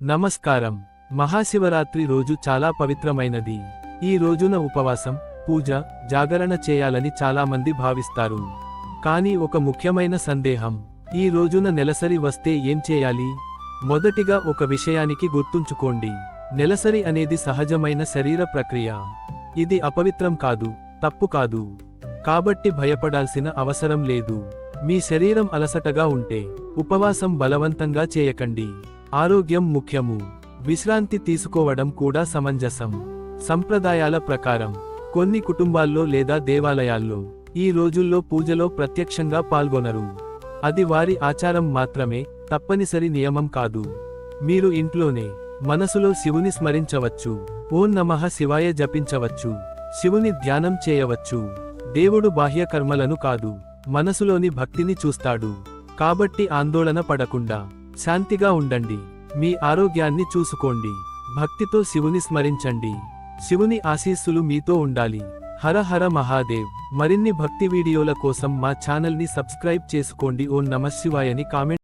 నమస్కారం. మహాశివరాత్రి రోజు చాలా పవిత్రమైనది. ఈ రోజున ఉపవాసం, పూజ, జాగరణ చేయాలని చాలామంది భావిస్తారు. కానీ ఒక ముఖ్యమైన సందేహం. ఈ రోజున నెలసరి వస్తే ఏం చేయాలి? మొదటిగా ఒక విషయానికి గుర్తుంచుకోండి. నెలసరి అనేది సహజమైన శరీర ప్రక్రియ. ఇది అపవిత్రం కాదు, తప్పు కాదు. కాబట్టి భయపడాల్సిన అవసరం లేదు. మీ శరీరం అలసటగా ఉంటే ఉపవాసం బలవంతంగా చేయకండి. ఆరోగ్యం ముఖ్యము. విశ్రాంతి తీసుకోవడం కూడా సమంజసం. సంప్రదాయాల ప్రకారం కొన్ని కుటుంబాల్లో లేదా దేవాలయాల్లో ఈ రోజుల్లో పూజలో ప్రత్యక్షంగా పాల్గొనరు. అది వారి ఆచారం మాత్రమే, తప్పనిసరి నియమం కాదు. మీరు ఇంట్లోనే మనసులో శివుని స్మరించవచ్చు, ఓం నమః శివాయ జపించవచ్చు, శివుని ధ్యానం చేయవచ్చు. దేవుడు బాహ్య కర్మలను కాదు, మనసులోని భక్తిని చూస్తాడు. కాబట్టి ఆందోళన పడకుండా శాంతిగా ఉండండి. మీ ఆరోగ్యాన్ని చూసుకోండి. భక్తితో శివుని స్మరించండి. శివుని ఆశీస్సులు మీతో ఉండాలి. హర హర మహాదేవ్. మరిన్ని భక్తి వీడియోల కోసం మా ఛానల్ని సబ్స్క్రైబ్ చేసుకోండి. ఓం నమః శివాయని కామెంట్